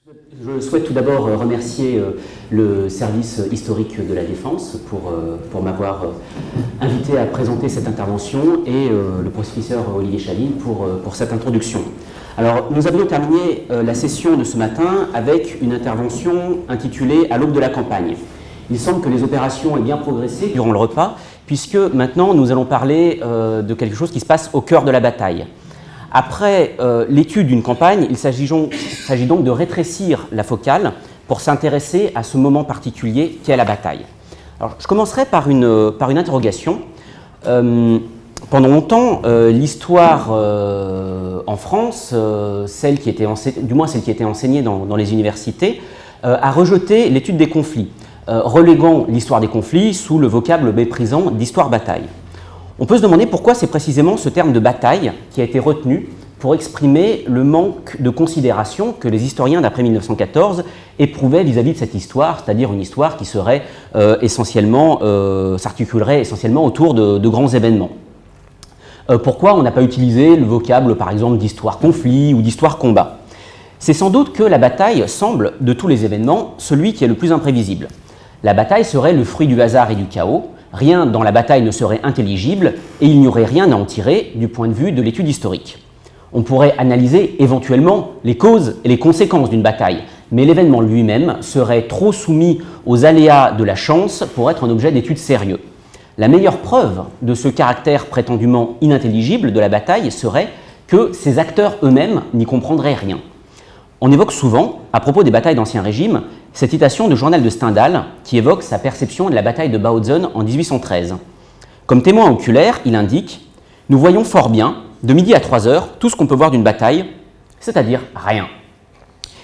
Je souhaite tout d'abord remercier le service historique de la Défense pour m'avoir invité à présenter cette intervention et le professeur Olivier Chaline pour cette introduction. Alors, nous avions terminé la session de ce matin avec une intervention intitulée « À l'aube de la campagne ». Il semble que les opérations aient bien progressé durant le repas, puisque maintenant nous allons parler de quelque chose qui se passe au cœur de la bataille. Après l'étude d'une campagne, il s'agit donc de rétrécir la focale pour s'intéresser à ce moment particulier qu'est la bataille. Alors, je commencerai par une interrogation. Pendant longtemps, l'histoire en France, celle qui était enseignée dans les universités, a rejeté l'étude des conflits, reléguant l'histoire des conflits sous le vocable méprisant d'histoire-bataille. On peut se demander pourquoi c'est précisément ce terme de bataille qui a été retenu pour exprimer le manque de considération que les historiens d'après 1914 éprouvaient vis-à-vis de cette histoire, c'est-à-dire une histoire qui serait s'articulerait essentiellement autour de grands événements. Pourquoi on n'a pas utilisé le vocable, par exemple, d'histoire-conflit ou d'histoire-combat? C'est sans doute que la bataille semble, de tous les événements, celui qui est le plus imprévisible. La bataille serait le fruit du hasard et du chaos. Rien dans la bataille ne serait intelligible et il n'y aurait rien à en tirer du point de vue de l'étude historique. On pourrait analyser éventuellement les causes et les conséquences d'une bataille, mais l'événement lui-même serait trop soumis aux aléas de la chance pour être un objet d'étude sérieux. La meilleure preuve de ce caractère prétendument inintelligible de la bataille serait que ses acteurs eux-mêmes n'y comprendraient rien. On évoque souvent, à propos des batailles d'Ancien Régime, cette citation du journal de Stendhal qui évoque sa perception de la bataille de Bautzen en 1813. Comme témoin oculaire, il indique « Nous voyons fort bien, de midi à 3 heures, tout ce qu'on peut voir d'une bataille, c'est-à-dire rien ».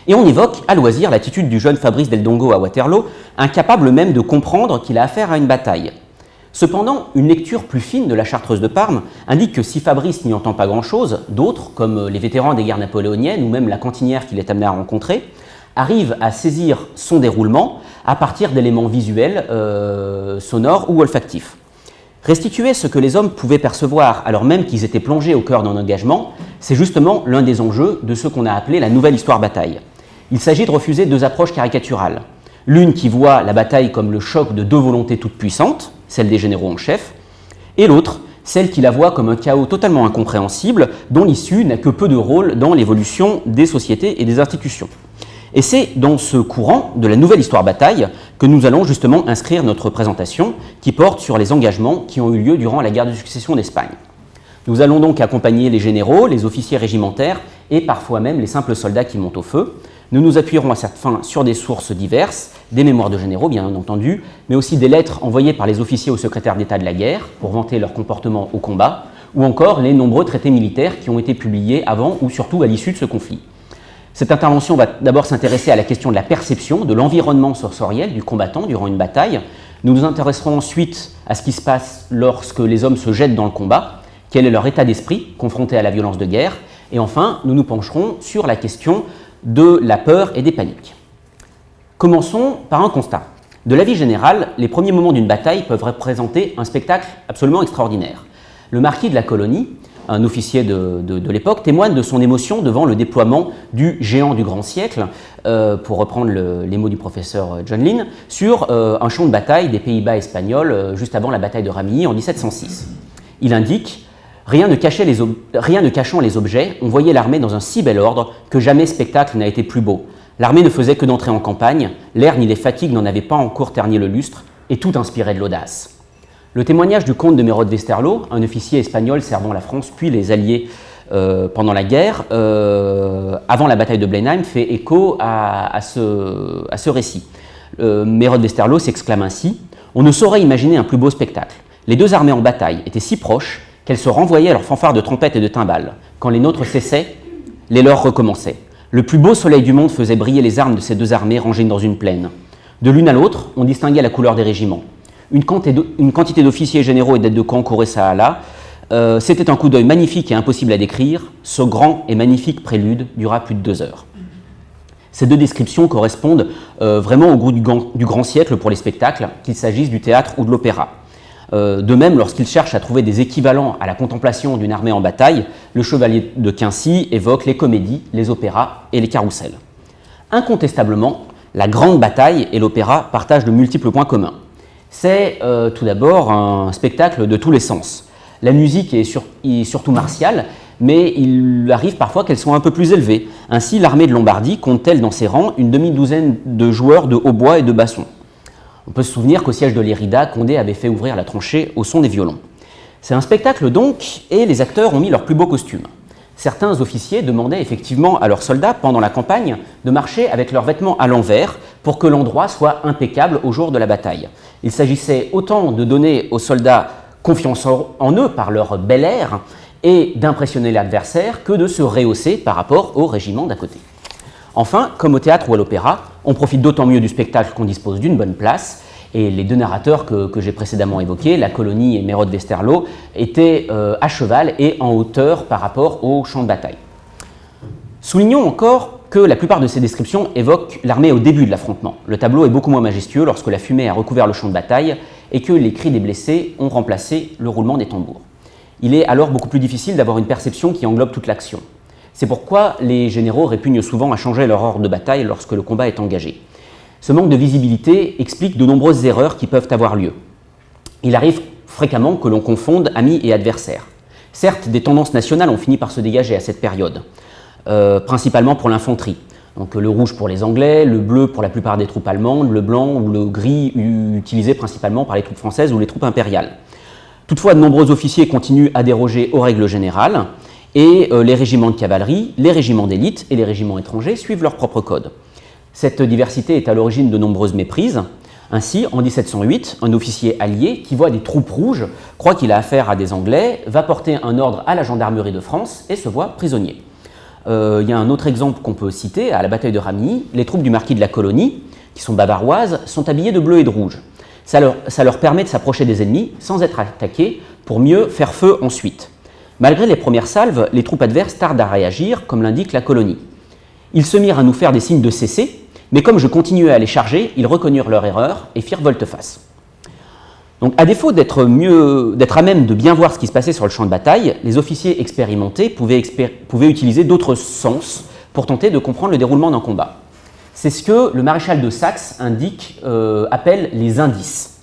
Et on évoque à loisir l'attitude du jeune Fabrice Del Dongo à Waterloo, incapable même de comprendre qu'il a affaire à une bataille. Cependant, une lecture plus fine de la Chartreuse de Parme indique que si Fabrice n'y entend pas grand-chose, d'autres, comme les vétérans des guerres napoléoniennes ou même la cantinière qu'il est amené à rencontrer, arrivent à saisir son déroulement à partir d'éléments visuels, sonores ou olfactifs. Restituer ce que les hommes pouvaient percevoir alors même qu'ils étaient plongés au cœur d'un engagement, c'est justement l'un des enjeux de ce qu'on a appelé la nouvelle histoire-bataille. Il s'agit de refuser deux approches caricaturales. L'une qui voit la bataille comme le choc de deux volontés toutes puissantes, celle des généraux en chef, et l'autre, celle qui la voit comme un chaos totalement incompréhensible dont l'issue n'a que peu de rôle dans l'évolution des sociétés et des institutions. Et c'est dans ce courant de la nouvelle histoire-bataille que nous allons justement inscrire notre présentation qui porte sur les engagements qui ont eu lieu durant la guerre de succession d'Espagne. Nous allons donc accompagner les généraux, les officiers régimentaires et parfois même les simples soldats qui montent au feu. Nous nous appuierons à cette fin sur des sources diverses, des mémoires de généraux bien entendu, mais aussi des lettres envoyées par les officiers au secrétaire d'État de la guerre pour vanter leur comportement au combat, ou encore les nombreux traités militaires qui ont été publiés avant ou surtout à l'issue de ce conflit. Cette intervention va d'abord s'intéresser à la question de la perception, de l'environnement sensoriel du combattant durant une bataille. Nous nous intéresserons ensuite à ce qui se passe lorsque les hommes se jettent dans le combat, quel est leur état d'esprit confronté à la violence de guerre, et enfin nous nous pencherons sur la question de la peur et des paniques. Commençons par un constat. De l'avis général, les premiers moments d'une bataille peuvent représenter un spectacle absolument extraordinaire. Le marquis de la colonie, un officier de l'époque, témoigne de son émotion devant le déploiement du géant du grand siècle, pour reprendre les mots du professeur John Lynn, sur un champ de bataille des Pays-Bas espagnols juste avant la bataille de Ramillies en 1706. Il indique « Rien ne cachant les objets, on voyait l'armée dans un si bel ordre que jamais spectacle n'a été plus beau. L'armée ne faisait que d'entrer en campagne, l'air ni les fatigues n'en avaient pas encore terni le lustre, et tout inspirait de l'audace. » Le témoignage du comte de Mérode d'Esterlo, un officier espagnol servant la France puis les Alliés pendant la guerre, avant la bataille de Blenheim, fait écho à ce récit. Mérode d'Esterlo s'exclame ainsi « On ne saurait imaginer un plus beau spectacle. Les deux armées en bataille étaient si proches qu'elles se renvoyaient leurs fanfares de trompettes et de timbales. Quand les nôtres cessaient, les leurs recommençaient. Le plus beau soleil du monde faisait briller les armes de ces deux armées rangées dans une plaine. De l'une à l'autre, on distinguait la couleur des régiments. Une quantité d'officiers généraux et d'aides de camp couraient ça à là. C'était un coup d'œil magnifique et impossible à décrire. Ce grand et magnifique prélude dura plus de 2 heures. Ces deux descriptions correspondent vraiment au goût du grand siècle pour les spectacles, qu'il s'agisse du théâtre ou de l'opéra. De même, lorsqu'il cherche à trouver des équivalents à la contemplation d'une armée en bataille, le chevalier de Quincy évoque les comédies, les opéras et les carrousels. Incontestablement, la grande bataille et l'opéra partagent de multiples points communs. C'est tout d'abord un spectacle de tous les sens. La musique est surtout martiale, mais il arrive parfois qu'elles soient un peu plus élevées. Ainsi, l'armée de Lombardie compte-t-elle dans ses rangs une demi-douzaine de joueurs de hautbois et de bassons. On peut se souvenir qu'au siège de Lérida, Condé avait fait ouvrir la tranchée au son des violons. C'est un spectacle donc, et les acteurs ont mis leurs plus beaux costumes. Certains officiers demandaient effectivement à leurs soldats, pendant la campagne, de marcher avec leurs vêtements à l'envers pour que l'endroit soit impeccable au jour de la bataille. Il s'agissait autant de donner aux soldats confiance en eux par leur bel air et d'impressionner l'adversaire que de se rehausser par rapport au régiment d'à côté. Enfin, comme au théâtre ou à l'opéra, on profite d'autant mieux du spectacle qu'on dispose d'une bonne place. Et les deux narrateurs que j'ai précédemment évoqués, la Colonie et Merod Westerlo, étaient à cheval et en hauteur par rapport au champ de bataille. Soulignons encore que la plupart de ces descriptions évoquent l'armée au début de l'affrontement. Le tableau est beaucoup moins majestueux lorsque la fumée a recouvert le champ de bataille et que les cris des blessés ont remplacé le roulement des tambours. Il est alors beaucoup plus difficile d'avoir une perception qui englobe toute l'action. C'est pourquoi les généraux répugnent souvent à changer leur ordre de bataille lorsque le combat est engagé. Ce manque de visibilité explique de nombreuses erreurs qui peuvent avoir lieu. Il arrive fréquemment que l'on confonde amis et adversaires. Certes, des tendances nationales ont fini par se dégager à cette période, principalement pour l'infanterie. Donc le rouge pour les Anglais, le bleu pour la plupart des troupes allemandes, le blanc ou le gris utilisé principalement par les troupes françaises ou les troupes impériales. Toutefois, de nombreux officiers continuent à déroger aux règles générales et les régiments de cavalerie, les régiments d'élite et les régiments étrangers suivent leur propre code. Cette diversité est à l'origine de nombreuses méprises. Ainsi, en 1708, un officier allié qui voit des troupes rouges, croit qu'il a affaire à des Anglais, va porter un ordre à la gendarmerie de France et se voit prisonnier. Il y a un autre exemple qu'on peut citer, à la bataille de Ramillies, les troupes du marquis de la Colonie, qui sont bavaroises, sont habillées de bleu et de rouge. Ça leur permet de s'approcher des ennemis sans être attaqués pour mieux faire feu ensuite. Malgré les premières salves, les troupes adverses tardent à réagir, comme l'indique la Colonie. Ils se mirent à nous faire des signes de cesser, mais comme je continuais à les charger, ils reconnurent leur erreur et firent volte-face. Donc, à défaut d'être à même de bien voir ce qui se passait sur le champ de bataille, les officiers expérimentés pouvaient utiliser d'autres sens pour tenter de comprendre le déroulement d'un combat. C'est ce que le maréchal de Saxe appelle les indices.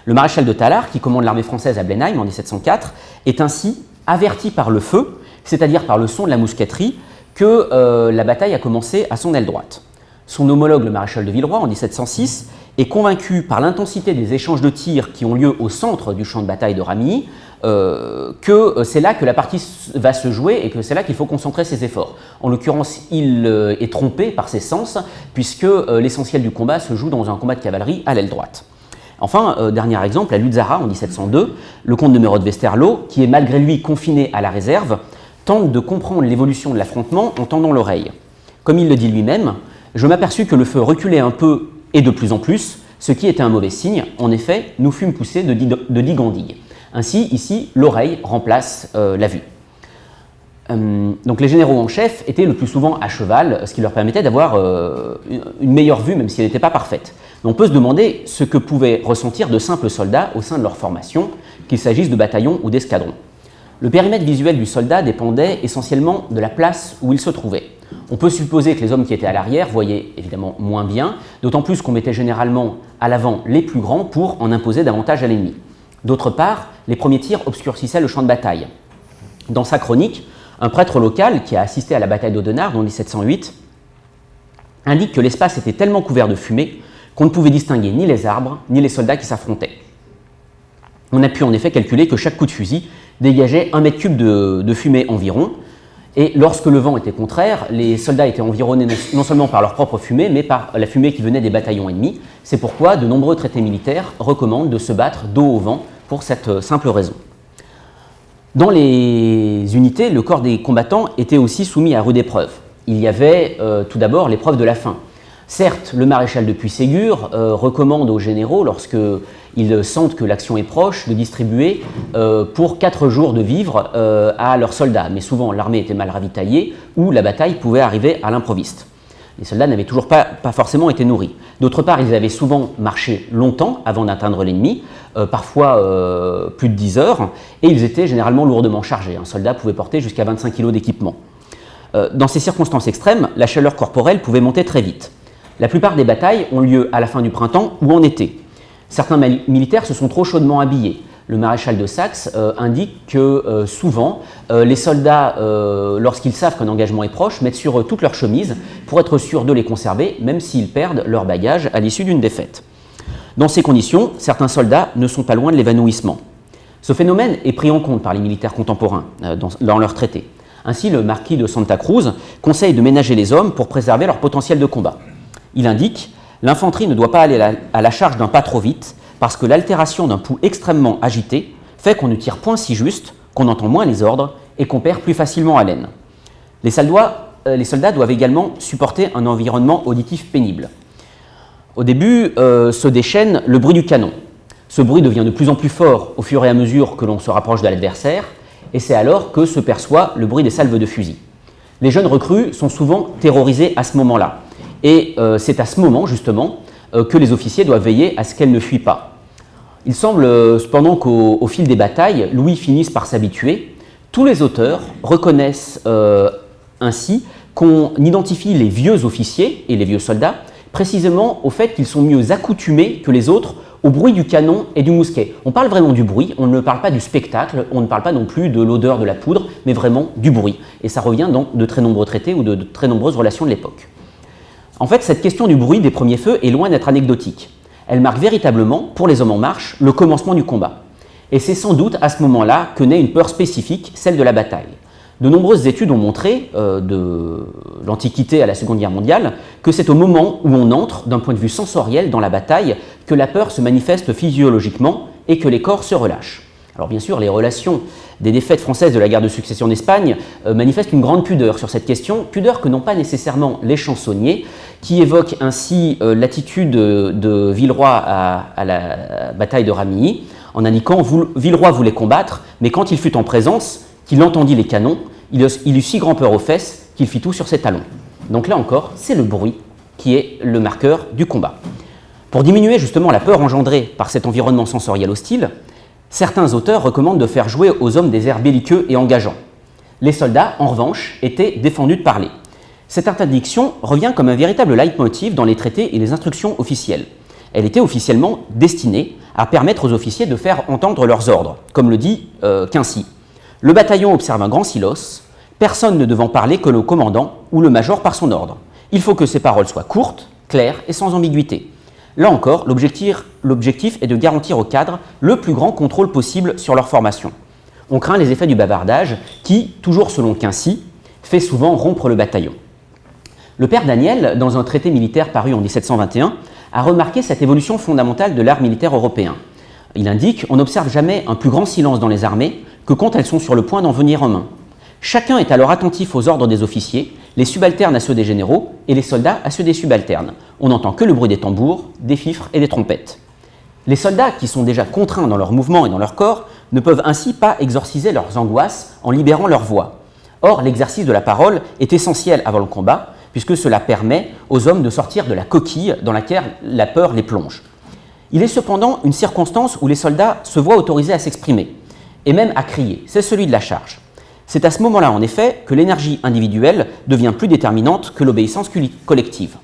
Le maréchal de Tallard, qui commande l'armée française à Blenheim en 1704, est ainsi averti par le feu, c'est-à-dire par le son de la mousqueterie, que la bataille a commencé à son aile droite. Son homologue, le maréchal de Villeroy, en 1706, est convaincu par l'intensité des échanges de tirs qui ont lieu au centre du champ de bataille de Ramillies que c'est là que la partie va se jouer et que c'est là qu'il faut concentrer ses efforts. En l'occurrence, il est trompé par ses sens puisque l'essentiel du combat se joue dans un combat de cavalerie à l'aile droite. Enfin, dernier exemple, à Luzzara, en 1702, le comte de Merod Westerlo, qui est malgré lui confiné à la réserve, tente de comprendre l'évolution de l'affrontement en tendant l'oreille. Comme il le dit lui-même, « Je m'aperçus que le feu reculait un peu et de plus en plus, ce qui était un mauvais signe. En effet, nous fûmes poussés de digue en digue. » Ainsi, ici, l'oreille remplace la vue. Donc les généraux en chef étaient le plus souvent à cheval, ce qui leur permettait d'avoir une meilleure vue, même si elle n'était pas parfaite. Mais on peut se demander ce que pouvaient ressentir de simples soldats au sein de leur formation, qu'il s'agisse de bataillons ou d'escadrons. Le périmètre visuel du soldat dépendait essentiellement de la place où il se trouvait. On peut supposer que les hommes qui étaient à l'arrière voyaient évidemment moins bien, d'autant plus qu'on mettait généralement à l'avant les plus grands pour en imposer davantage à l'ennemi. D'autre part, les premiers tirs obscurcissaient le champ de bataille. Dans sa chronique, un prêtre local qui a assisté à la bataille d'Audenarde en 1708 indique que l'espace était tellement couvert de fumée qu'on ne pouvait distinguer ni les arbres ni les soldats qui s'affrontaient. On a pu en effet calculer que chaque coup de fusil dégageait 1 mètre cube de fumée environ, et lorsque le vent était contraire, les soldats étaient environnés non seulement par leur propre fumée, mais par la fumée qui venait des bataillons ennemis. C'est pourquoi de nombreux traités militaires recommandent de se battre dos au vent pour cette simple raison. Dans les unités, le corps des combattants était aussi soumis à rude épreuve. Il y avait tout d'abord l'épreuve de la faim. Certes, le maréchal de Puységur recommande aux généraux, lorsqu'ils sentent que l'action est proche, de distribuer pour 4 jours de vivres à leurs soldats. Mais souvent, l'armée était mal ravitaillée ou la bataille pouvait arriver à l'improviste. Les soldats n'avaient toujours pas forcément été nourris. D'autre part, ils avaient souvent marché longtemps avant d'atteindre l'ennemi, parfois plus de 10 heures, et ils étaient généralement lourdement chargés. Un soldat pouvait porter jusqu'à 25 kg d'équipement. Dans ces circonstances extrêmes, la chaleur corporelle pouvait monter très vite. La plupart des batailles ont lieu à la fin du printemps ou en été. Certains militaires se sont trop chaudement habillés. Le maréchal de Saxe indique que souvent, les soldats, lorsqu'ils savent qu'un engagement est proche, mettent sur eux toutes leurs chemises pour être sûrs de les conserver, même s'ils perdent leurs bagages à l'issue d'une défaite. Dans ces conditions, certains soldats ne sont pas loin de l'évanouissement. Ce phénomène est pris en compte par les militaires contemporains dans leurs traités. Ainsi, le marquis de Santa Cruz conseille de ménager les hommes pour préserver leur potentiel de combat. Il indique « L'infanterie ne doit pas aller à la charge d'un pas trop vite, parce que l'altération d'un pouls extrêmement agité fait qu'on ne tire point si juste, qu'on entend moins les ordres et qu'on perd plus facilement haleine. Les soldats doivent également supporter un environnement auditif pénible. Au début se déchaîne le bruit du canon. Ce bruit devient de plus en plus fort au fur et à mesure que l'on se rapproche de l'adversaire, et c'est alors que se perçoit le bruit des salves de fusil. Les jeunes recrues sont souvent terrorisés à ce moment-là, et c'est à ce moment, justement, que les officiers doivent veiller à ce qu'elle ne fuit pas. Il semble cependant qu'au fil des batailles, Louis finisse par s'habituer. Tous les auteurs reconnaissent ainsi qu'on identifie les vieux officiers et les vieux soldats précisément au fait qu'ils sont mieux accoutumés que les autres au bruit du canon et du mousquet. On parle vraiment du bruit, on ne parle pas du spectacle, on ne parle pas non plus de l'odeur de la poudre, mais vraiment du bruit. Et ça revient dans de très nombreux traités ou de très nombreuses relations de l'époque. En fait, cette question du bruit des premiers feux est loin d'être anecdotique. Elle marque véritablement, pour les hommes en marche, le commencement du combat. Et c'est sans doute à ce moment-là que naît une peur spécifique, celle de la bataille. De nombreuses études ont montré, de l'Antiquité à la Seconde Guerre mondiale, que c'est au moment où on entre, d'un point de vue sensoriel, dans la bataille, que la peur se manifeste physiologiquement et que les corps se relâchent. Alors bien sûr, les relations des défaites françaises de la guerre de succession d'Espagne manifestent une grande pudeur sur cette question, pudeur que n'ont pas nécessairement les chansonniers, qui évoquent ainsi l'attitude de Villeroy à la bataille de Ramillies, en indiquant « Villeroy voulait combattre, mais quand il fut en présence, qu'il entendit les canons, il eut si grand peur aux fesses qu'il fit tout sur ses talons. » Donc là encore, c'est le bruit qui est le marqueur du combat. Pour diminuer justement la peur engendrée par cet environnement sensoriel hostile, certains auteurs recommandent de faire jouer aux hommes des airs belliqueux et engageants. Les soldats, en revanche, étaient défendus de parler. Cette interdiction revient comme un véritable leitmotiv dans les traités et les instructions officielles. Elle était officiellement destinée à permettre aux officiers de faire entendre leurs ordres, comme le dit Quincy. Le bataillon observe un grand silence, personne ne devant parler que le commandant ou le major par son ordre. Il faut que ces paroles soient courtes, claires et sans ambiguïté. Là encore, l'objectif est de garantir aux cadres le plus grand contrôle possible sur leur formation. On craint les effets du bavardage qui, toujours selon Quincy, fait souvent rompre le bataillon. Le père Daniel, dans un traité militaire paru en 1721, a remarqué cette évolution fondamentale de l'art militaire européen. Il indique « On n'observe jamais un plus grand silence dans les armées que quand elles sont sur le point d'en venir en main. Chacun est alors attentif aux ordres des officiers, les subalternes à ceux des généraux et les soldats à ceux des subalternes. On n'entend que le bruit des tambours, des fifres et des trompettes. » Les soldats, qui sont déjà contraints dans leurs mouvements et dans leur corps, ne peuvent ainsi pas exorciser leurs angoisses en libérant leur voix. Or, l'exercice de la parole est essentiel avant le combat, puisque cela permet aux hommes de sortir de la coquille dans laquelle la peur les plonge. Il est cependant une circonstance où les soldats se voient autorisés à s'exprimer, et même à crier, c'est celui de la charge. C'est à ce moment-là, en effet, que l'énergie individuelle devient plus déterminante que l'obéissance collective.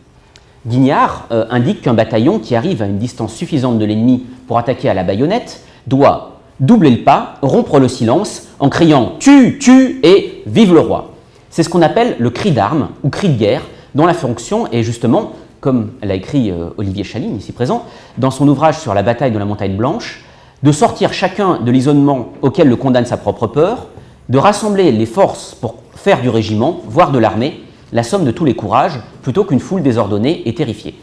Guignard indique qu'un bataillon qui arrive à une distance suffisante de l'ennemi pour attaquer à la baïonnette doit doubler le pas, rompre le silence en criant « Tue, tue » et « Vive le roi ». C'est ce qu'on appelle le cri d'armes ou cri de guerre, dont la fonction est justement, comme l'a écrit Olivier Chaline, ici présent, dans son ouvrage sur la bataille de la Montagne Blanche, de sortir chacun de l'isolement auquel le condamne sa propre peur, de rassembler les forces pour faire du régiment, voire de l'armée, la somme de tous les courages, plutôt qu'une foule désordonnée et terrifiée.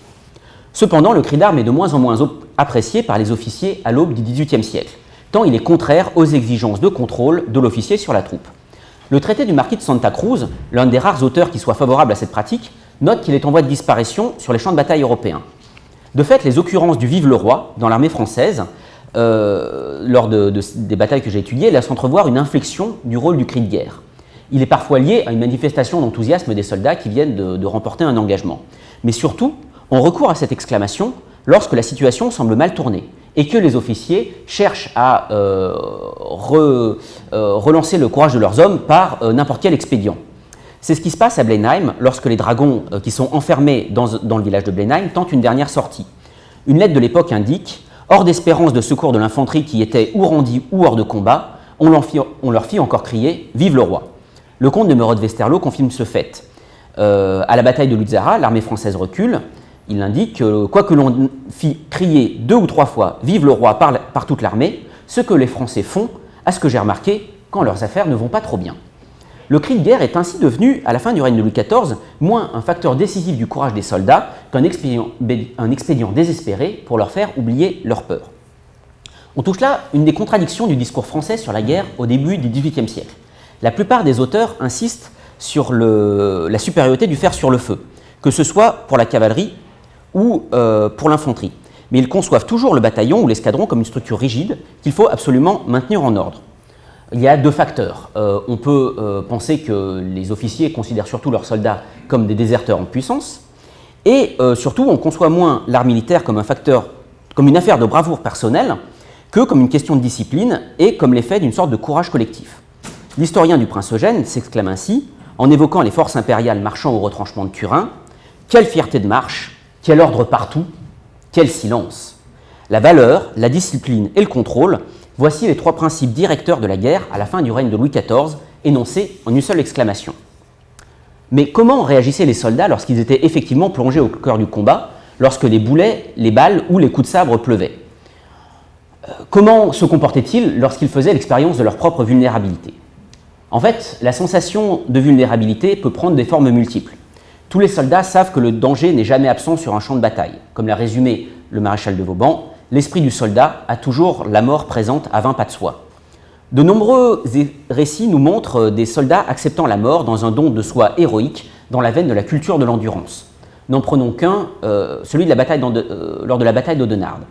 Cependant, le cri d'armes est de moins en moins apprécié par les officiers à l'aube du XVIIIe siècle, tant il est contraire aux exigences de contrôle de l'officier sur la troupe. Le traité du marquis de Santa Cruz, l'un des rares auteurs qui soit favorable à cette pratique, note qu'il est en voie de disparition sur les champs de bataille européens. De fait, les occurrences du « Vive le roi » dans l'armée française, lors des batailles que j'ai étudiées, laissent entrevoir une inflexion du rôle du cri de guerre. Il est parfois lié à une manifestation d'enthousiasme des soldats qui viennent de remporter un engagement. Mais surtout, on recourt à cette exclamation lorsque la situation semble mal tournée et que les officiers cherchent à relancer le courage de leurs hommes par n'importe quel expédient. C'est ce qui se passe à Blenheim lorsque les dragons qui sont enfermés dans le village de Blenheim tentent une dernière sortie. Une lettre de l'époque indique « Hors d'espérance de secours de l'infanterie qui était ou rendue ou hors de combat, on leur fit encore crier « Vive le roi !» Le comte de Meureux de Westerlo confirme ce fait. À la bataille de Lutzara, l'armée française recule. Il indique que quoi que l'on fit crier 2 ou 3 fois « Vive le roi !» par toute l'armée, ce que les Français font, à ce que j'ai remarqué, quand leurs affaires ne vont pas trop bien. Le cri de guerre est ainsi devenu, à la fin du règne de Louis XIV, moins un facteur décisif du courage des soldats qu'un expédient désespéré pour leur faire oublier leur peur. On touche là une des contradictions du discours français sur la guerre au début du XVIIIe siècle. La plupart des auteurs insistent sur la supériorité du fer sur le feu, que ce soit pour la cavalerie ou pour l'infanterie. Mais ils conçoivent toujours le bataillon ou l'escadron comme une structure rigide qu'il faut absolument maintenir en ordre. Il y a 2 facteurs. On peut penser que les officiers considèrent surtout leurs soldats comme des déserteurs en puissance, et surtout on conçoit moins l'art militaire comme une affaire de bravoure personnelle que comme une question de discipline et comme l'effet d'une sorte de courage collectif. L'historien du prince Eugène s'exclame ainsi, en évoquant les forces impériales marchant au retranchement de Turin, « Quelle fierté de marche, quel ordre partout, quel silence ! La valeur, la discipline et le contrôle, voici les 3 principes directeurs de la guerre à la fin du règne de Louis XIV, énoncés en une seule exclamation. » Mais comment réagissaient les soldats lorsqu'ils étaient effectivement plongés au cœur du combat, lorsque les boulets, les balles ou les coups de sabre pleuvaient? Comment se comportaient-ils lorsqu'ils faisaient l'expérience de leur propre vulnérabilité? En fait, la sensation de vulnérabilité peut prendre des formes multiples. Tous les soldats savent que le danger n'est jamais absent sur un champ de bataille. Comme l'a résumé le maréchal de Vauban, l'esprit du soldat a toujours la mort présente à 20 pas de soi. De nombreux récits nous montrent des soldats acceptant la mort dans un don de soi héroïque dans la veine de la culture de l'endurance. N'en prenons qu'un, celui de la bataille lors de la bataille d'Audenarde.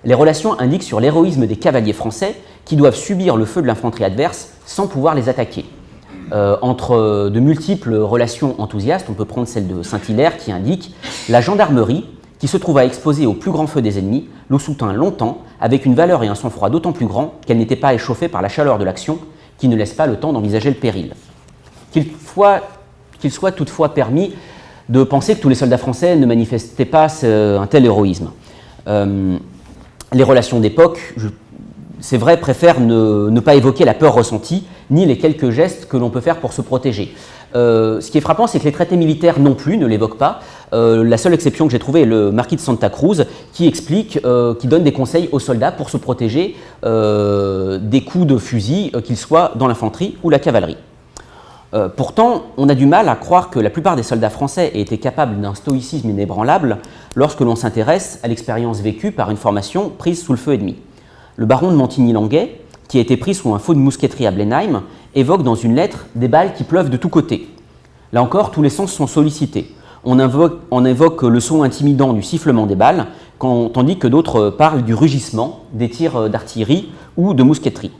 Les relations indiquent sur l'héroïsme des cavaliers français qui doivent subir le feu de l'infanterie adverse sans pouvoir les attaquer. Entre de multiples relations enthousiastes, on peut prendre celle de Saint-Hilaire qui indique « La gendarmerie, qui se trouva exposée au plus grand feu des ennemis, le soutint longtemps, avec une valeur et un sang-froid d'autant plus grands qu'elle n'était pas échauffée par la chaleur de l'action, qui ne laisse pas le temps d'envisager le péril. » Qu'il soit toutefois permis de penser que tous les soldats français ne manifestaient pas un tel héroïsme. Les relations d'époque, c'est vrai, préfèrent ne pas évoquer la peur ressentie, ni les quelques gestes que l'on peut faire pour se protéger. Ce qui est frappant, c'est que les traités militaires non plus ne l'évoquent pas. La seule exception que j'ai trouvée est le marquis de Santa Cruz, qui explique, qui donne des conseils aux soldats pour se protéger des coups de fusil, qu'ils soient dans l'infanterie ou la cavalerie. Pourtant, on a du mal à croire que la plupart des soldats français aient été capables d'un stoïcisme inébranlable lorsque l'on s'intéresse à l'expérience vécue par une formation prise sous le feu ennemi. Le baron de Montigny-Languet, qui a été pris sous un feu de mousqueterie à Blenheim, évoque dans une lettre des balles qui pleuvent de tous côtés. Là encore, tous les sens sont sollicités. On évoque le son intimidant du sifflement des balles, tandis que d'autres parlent du rugissement des tirs d'artillerie ou de mousqueterie.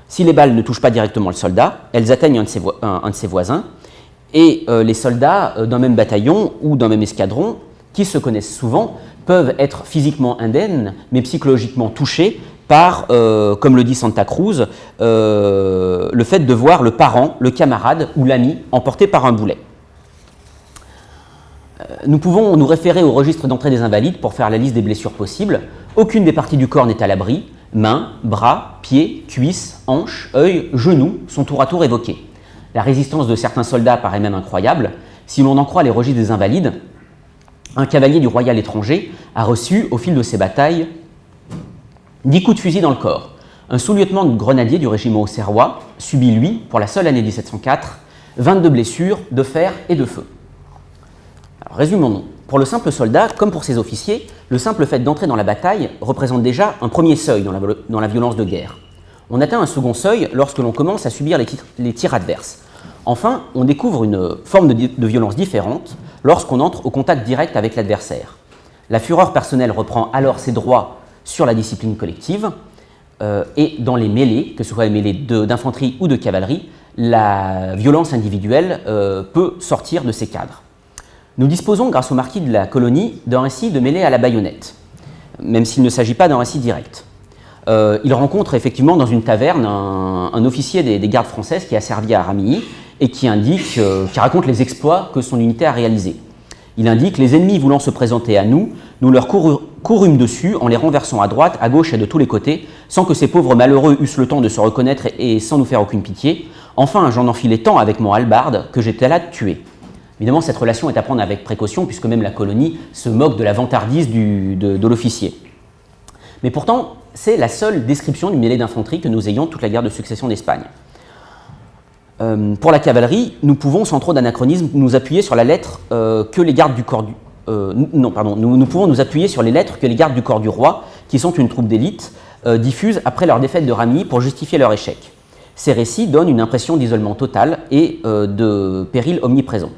Si les balles ne touchent pas directement le soldat, elles atteignent un de ses voisins, et les soldats d'un même bataillon ou d'un même escadron, qui se connaissent souvent, peuvent être physiquement indemnes, mais psychologiquement touchés par, comme le dit Santa Cruz, le fait de voir le parent, le camarade ou l'ami emporté par un boulet. Nous pouvons nous référer au registre d'entrée des invalides pour faire la liste des blessures possibles. Aucune des parties du corps n'est à l'abri. Mains, bras, pieds, cuisses, hanches, œils, genoux sont tour à tour évoqués. La résistance de certains soldats paraît même incroyable. Si l'on en croit les registres des invalides, un cavalier du royal étranger a reçu, au fil de ses batailles, 10 coups de fusil dans le corps. Un sous-lieutenant de grenadier du régiment auxerrois subit, lui, pour la seule année 1704, 22 blessures de fer et de feu. Alors, résumons-nous. Pour le simple soldat, comme pour ses officiers, le simple fait d'entrer dans la bataille représente déjà un premier seuil dans la violence de guerre. On atteint un second seuil lorsque l'on commence à subir les tirs adverses. Enfin, on découvre une forme de violence différente lorsqu'on entre au contact direct avec l'adversaire. La fureur personnelle reprend alors ses droits sur la discipline collective, et dans les mêlées, que ce soit les mêlées d'infanterie ou de cavalerie, la violence individuelle peut sortir de ces cadres. Nous disposons, grâce au marquis de la colonie, d'un récit de mêlée à la baïonnette, même s'il ne s'agit pas d'un récit direct. Il rencontre effectivement dans une taverne un officier des gardes françaises qui a servi à Ramillies et qui raconte les exploits que son unité a réalisés. Il indique « Les ennemis voulant se présenter à nous, nous leur courûmes dessus en les renversant à droite, à gauche et de tous les côtés, sans que ces pauvres malheureux eussent le temps de se reconnaître et sans nous faire aucune pitié. Enfin, j'en enfilai tant avec mon hallebarde que j'étais là de tuer. » Évidemment, cette relation est à prendre avec précaution, puisque même la colonie se moque de la vantardise de l'officier. Mais pourtant, c'est la seule description du mêlée d'infanterie que nous ayons toute la guerre de succession d'Espagne. Pour la cavalerie, nous pouvons, sans trop d'anachronisme, nous appuyer sur la lettre que les gardes du corps du... nous pouvons nous appuyer sur les lettres que les gardes du corps du roi, qui sont une troupe d'élite, diffusent après leur défaite de Ramillies pour justifier leur échec. Ces récits donnent une impression d'isolement total et de péril omniprésent.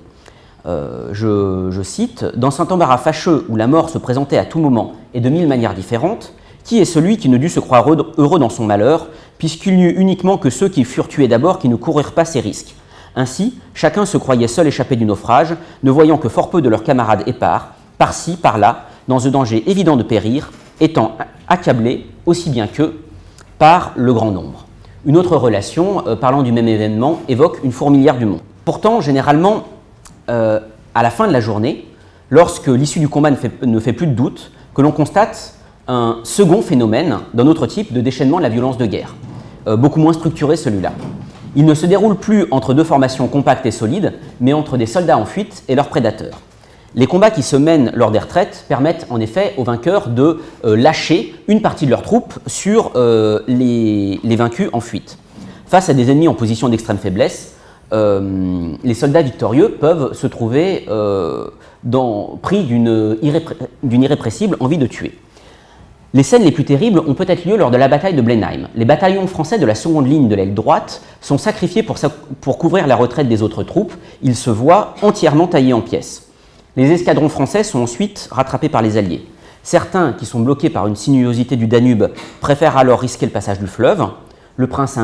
Je cite « Dans cet embarras fâcheux où la mort se présentait à tout moment et de mille manières différentes, qui est celui qui ne dut se croire heureux dans son malheur, puisqu'il n'y eut uniquement que ceux qui furent tués d'abord qui ne coururent pas ces risques. Ainsi, chacun se croyait seul échappé du naufrage, ne voyant que fort peu de leurs camarades épars, par-ci, par-là, dans un danger évident de périr, étant accablés, aussi bien qu'eux, par le grand nombre. » Une autre relation, parlant du même événement, évoque une fourmilière du monde. Pourtant, généralement, à la fin de la journée, lorsque l'issue du combat ne fait plus de doute, que l'on constate un second phénomène d'un autre type de déchaînement de la violence de guerre, beaucoup moins structuré celui-là. Il ne se déroule plus entre deux formations compactes et solides, mais entre des soldats en fuite et leurs prédateurs. Les combats qui se mènent lors des retraites permettent en effet aux vainqueurs de lâcher une partie de leurs troupes sur les vaincus en fuite. Face à des ennemis en position d'extrême faiblesse, les soldats victorieux peuvent se trouver pris d'une irrépressible envie de tuer. Les scènes les plus terribles ont peut-être lieu lors de la bataille de Blenheim. Les bataillons français de la seconde ligne de l'aile droite sont sacrifiés pour couvrir la retraite des autres troupes. Ils se voient entièrement taillés en pièces. Les escadrons français sont ensuite rattrapés par les Alliés. Certains, qui sont bloqués par une sinuosité du Danube, préfèrent alors risquer le passage du fleuve. Le prince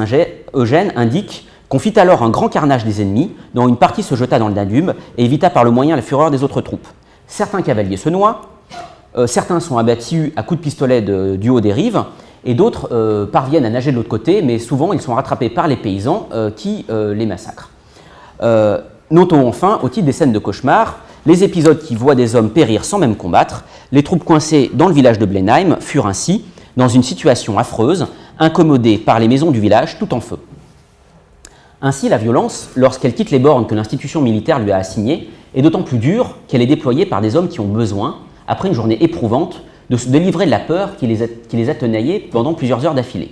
Eugène indique qu'on fit alors un grand carnage des ennemis, dont une partie se jeta dans le Danube et évita par le moyen la fureur des autres troupes. Certains cavaliers se noient, certains sont abattus à coups de pistolet du haut des rives, et d'autres parviennent à nager de l'autre côté, mais souvent ils sont rattrapés par les paysans qui les massacrent. Notons enfin, au titre des scènes de cauchemar, les épisodes qui voient des hommes périr sans même combattre. Les troupes coincées dans le village de Blenheim furent ainsi, dans une situation affreuse, incommodées par les maisons du village tout en feu. Ainsi, la violence, lorsqu'elle quitte les bornes que l'institution militaire lui a assignées, est d'autant plus dure qu'elle est déployée par des hommes qui ont besoin, après une journée éprouvante, de se délivrer de la peur qui les a tenaillés pendant plusieurs heures d'affilée.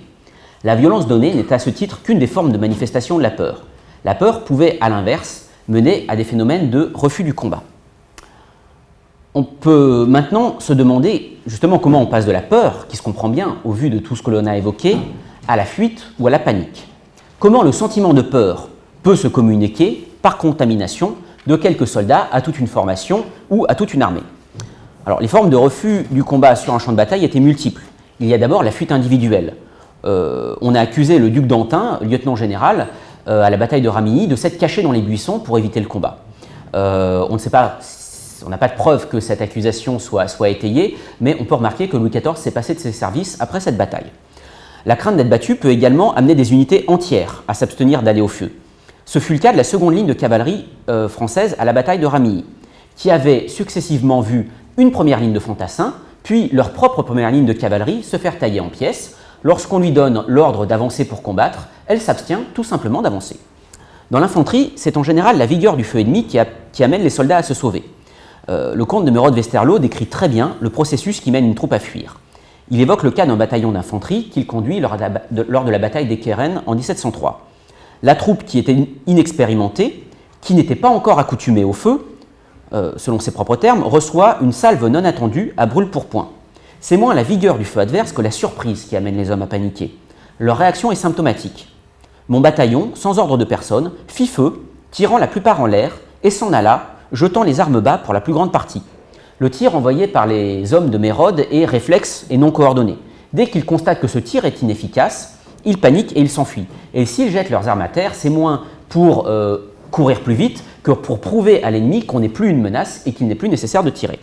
La violence donnée n'est à ce titre qu'une des formes de manifestation de la peur. La peur pouvait, à l'inverse, mener à des phénomènes de refus du combat. On peut maintenant se demander justement comment on passe de la peur, qui se comprend bien au vu de tout ce que l'on a évoqué, à la fuite ou à la panique. Comment le sentiment de peur peut se communiquer par contamination de quelques soldats à toute une formation ou à toute une armée. Alors, les formes de refus du combat sur un champ de bataille étaient multiples. Il y a d'abord la fuite individuelle. On a accusé le duc d'Antin, lieutenant général, à la bataille de Ramillies, de s'être caché dans les buissons pour éviter le combat. On n'a pas de preuve que cette accusation soit étayée, mais on peut remarquer que Louis XIV s'est passé de ses services après cette bataille. La crainte d'être battu peut également amener des unités entières à s'abstenir d'aller au feu. Ce fut le cas de la seconde ligne de cavalerie française à la bataille de Ramillies, qui avait successivement vu une première ligne de fantassins, puis leur propre première ligne de cavalerie se faire tailler en pièces. Lorsqu'on lui donne l'ordre d'avancer pour combattre, elle s'abstient tout simplement d'avancer. Dans l'infanterie, c'est en général la vigueur du feu ennemi qui amène les soldats à se sauver. Le comte de Merode-Westerlo décrit très bien le processus qui mène une troupe à fuir. Il évoque le cas d'un bataillon d'infanterie qu'il conduit lors de la bataille d'Ekeren en 1703. La troupe qui était inexpérimentée, qui n'était pas encore accoutumée au feu, selon ses propres termes, reçoit une salve non attendue à brûle-pourpoint. C'est moins la vigueur du feu adverse que la surprise qui amène les hommes à paniquer. Leur réaction est symptomatique. Mon bataillon, sans ordre de personne, fit feu, tirant la plupart en l'air, et s'en alla, jetant les armes bas pour la plus grande partie. Le tir envoyé par les hommes de Mérode est réflexe et non coordonné. Dès qu'ils constatent que ce tir est inefficace, ils paniquent et ils s'enfuient. Et s'ils jettent leurs armes à terre, c'est moins pour courir plus vite que pour prouver à l'ennemi qu'on n'est plus une menace et qu'il n'est plus nécessaire de tirer.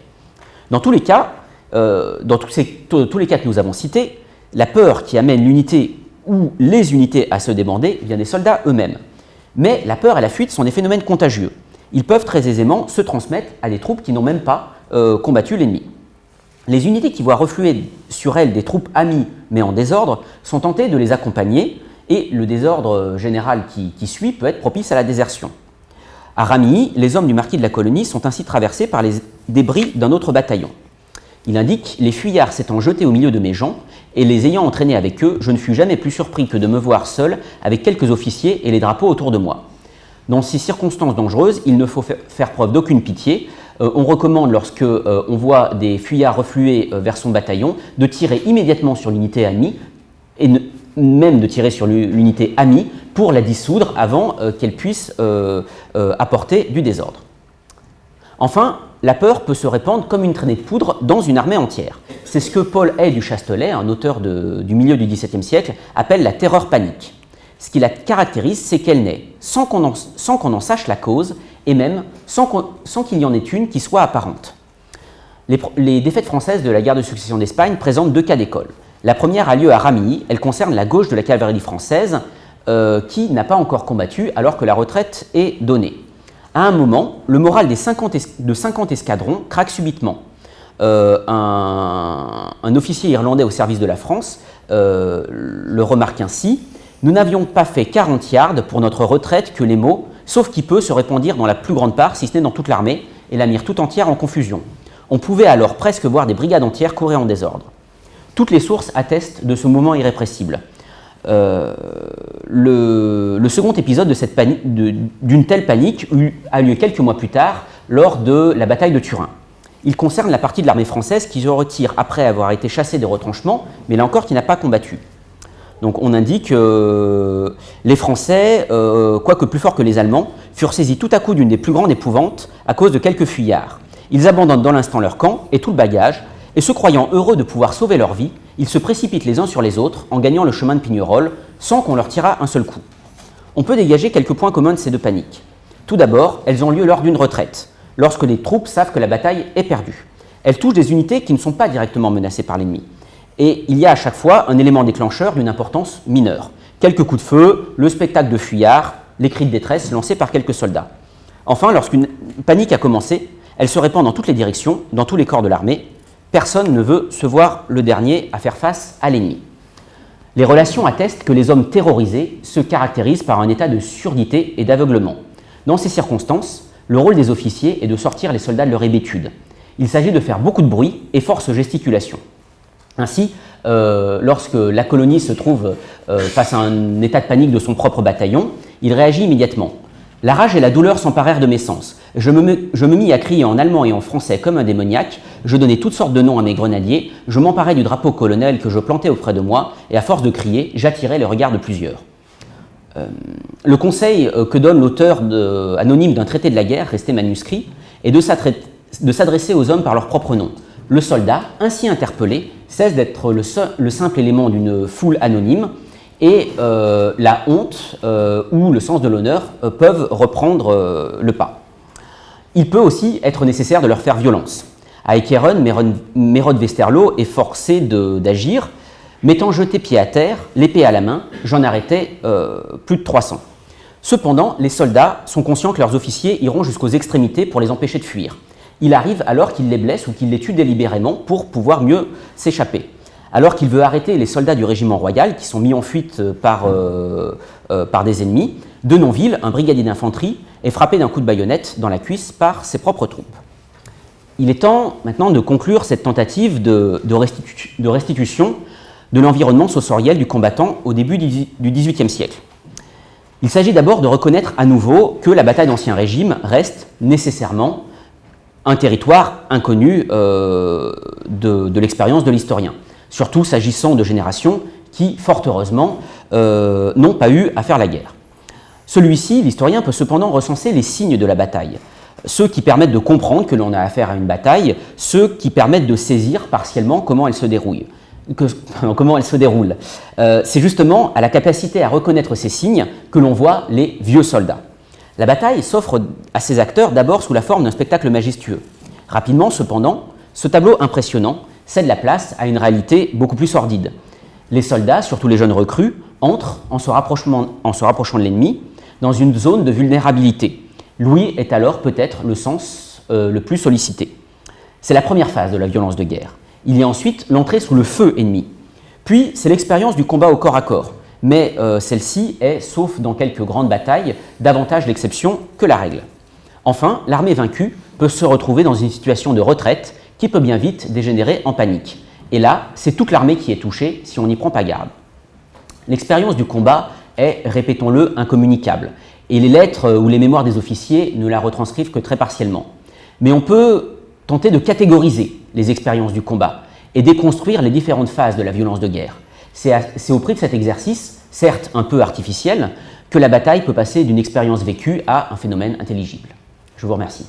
Dans tous les cas, dans tous les cas que nous avons cités, la peur qui amène l'unité ou les unités à se débander vient des soldats eux-mêmes. Mais la peur et la fuite sont des phénomènes contagieux. Ils peuvent très aisément se transmettre à des troupes qui n'ont même pas combattu l'ennemi. Les unités qui voient refluer sur elles des troupes amies mais en désordre sont tentées de les accompagner et le désordre général qui suit peut être propice à la désertion. À Ramilly, les hommes du marquis de la Colonie sont ainsi traversés par les débris d'un autre bataillon. Il indique « Les fuyards s'étant jetés au milieu de mes gens et les ayant entraînés avec eux, je ne fus jamais plus surpris que de me voir seul avec quelques officiers et les drapeaux autour de moi. » Dans ces circonstances dangereuses, il ne faut faire preuve d'aucune pitié. On recommande, lorsque on voit des fuyards refluer vers son bataillon, de tirer immédiatement sur l'unité amie, et même de tirer sur l'unité amie pour la dissoudre avant qu'elle puisse apporter du désordre. Enfin, la peur peut se répandre comme une traînée de poudre dans une armée entière. C'est ce que Paul Hay du Chastelet, un auteur du milieu du XVIIe siècle, appelle la terreur panique. Ce qui la caractérise, c'est qu'elle naît sans qu'on en sache la cause et même sans qu'il y en ait une qui soit apparente. Les défaites françaises de la guerre de succession d'Espagne présentent deux cas d'école. La première a lieu à Ramilly, elle concerne la gauche de la cavalerie française qui n'a pas encore combattu alors que la retraite est donnée. À un moment, le moral de 50 escadrons craque subitement. Un officier irlandais au service de la France le remarque ainsi: « Nous n'avions pas fait 40 yards pour notre retraite que les mots, sauf qui peut, se répandirent dans la plus grande part, si ce n'est dans toute l'armée, et la mirent tout entière en confusion. On pouvait alors presque voir des brigades entières courir en désordre. » Toutes les sources attestent de ce mouvement irrépressible. Le second épisode d'une telle panique a lieu quelques mois plus tard, lors de la bataille de Turin. Il concerne la partie de l'armée française qui se retire après avoir été chassée des retranchements, mais là encore qui n'a pas combattu. Donc on indique les Français, quoique plus forts que les Allemands, furent saisis tout à coup d'une des plus grandes épouvantes à cause de quelques fuyards. Ils abandonnent dans l'instant leur camp et tout le bagage, et se croyant heureux de pouvoir sauver leur vie, ils se précipitent les uns sur les autres en gagnant le chemin de Pignerol sans qu'on leur tirât un seul coup. On peut dégager quelques points communs de ces deux paniques. Tout d'abord, elles ont lieu lors d'une retraite, lorsque les troupes savent que la bataille est perdue. Elles touchent des unités qui ne sont pas directement menacées par l'ennemi. Et il y a à chaque fois un élément déclencheur d'une importance mineure. Quelques coups de feu, le spectacle de fuyards, les cris de détresse lancés par quelques soldats. Enfin, lorsqu'une panique a commencé, elle se répand dans toutes les directions, dans tous les corps de l'armée. Personne ne veut se voir le dernier à faire face à l'ennemi. Les relations attestent que les hommes terrorisés se caractérisent par un état de surdité et d'aveuglement. Dans ces circonstances, le rôle des officiers est de sortir les soldats de leur hébétude. Il s'agit de faire beaucoup de bruit et force gesticulations. Ainsi, lorsque la colonie se trouve face à un état de panique de son propre bataillon, il réagit immédiatement. La rage et la douleur s'emparèrent de mes sens. Je me mis à crier en allemand et en français comme un démoniaque, je donnai toutes sortes de noms à mes grenadiers, je m'emparai du drapeau colonel que je plantais auprès de moi, et à force de crier, j'attirai le regard de plusieurs. Le conseil que donne l'auteur anonyme d'un traité de la guerre, resté manuscrit, est de s'adresser aux hommes par leur propre nom. Le soldat, ainsi interpellé, cesse d'être le simple élément d'une foule anonyme, et la honte ou le sens de l'honneur peuvent reprendre le pas. Il peut aussi être nécessaire de leur faire violence. À Ekeren, Mérode Westerlo est forcé d'agir. M'étant jeté pied à terre, l'épée à la main, j'en arrêtais plus de 300. Cependant, les soldats sont conscients que leurs officiers iront jusqu'aux extrémités pour les empêcher de fuir. Il arrive alors qu'ils les blessent ou qu'ils les tuent délibérément pour pouvoir mieux s'échapper. Alors qu'il veut arrêter les soldats du régiment royal qui sont mis en fuite par des ennemis, de Nonville, un brigadier d'infanterie, est frappé d'un coup de baïonnette dans la cuisse par ses propres troupes. Il est temps maintenant de conclure cette tentative de restitution de l'environnement sensoriel du combattant au début du XVIIIe siècle. Il s'agit d'abord de reconnaître à nouveau que la bataille d'Ancien Régime reste nécessairement un territoire inconnu de l'expérience de l'historien, surtout s'agissant de générations qui, fort heureusement, n'ont pas eu à faire la guerre. Celui-ci, l'historien, peut cependant recenser les signes de la bataille, ceux qui permettent de comprendre que l'on a affaire à une bataille, ceux qui permettent de saisir partiellement comment elle se déroule. C'est justement à la capacité à reconnaître ces signes que l'on voit les vieux soldats. La bataille s'offre à ces acteurs d'abord sous la forme d'un spectacle majestueux. Rapidement, cependant, ce tableau impressionnant cède la place à une réalité beaucoup plus sordide. Les soldats, surtout les jeunes recrues, entrent en se rapprochant de l'ennemi, dans une zone de vulnérabilité. L'ouïe est alors peut-être le sens le plus sollicité. C'est la première phase de la violence de guerre. Il y a ensuite l'entrée sous le feu ennemi. Puis, c'est l'expérience du combat au corps à corps. Mais celle-ci est, sauf dans quelques grandes batailles, davantage l'exception que la règle. Enfin, l'armée vaincue peut se retrouver dans une situation de retraite qui peut bien vite dégénérer en panique. Et là, c'est toute l'armée qui est touchée si on n'y prend pas garde. L'expérience du combat est, répétons-le, incommunicable. Et les lettres ou les mémoires des officiers ne la retranscrivent que très partiellement. Mais on peut tenter de catégoriser les expériences du combat et déconstruire les différentes phases de la violence de guerre. C'est au prix de cet exercice, certes un peu artificiel, que la bataille peut passer d'une expérience vécue à un phénomène intelligible. Je vous remercie.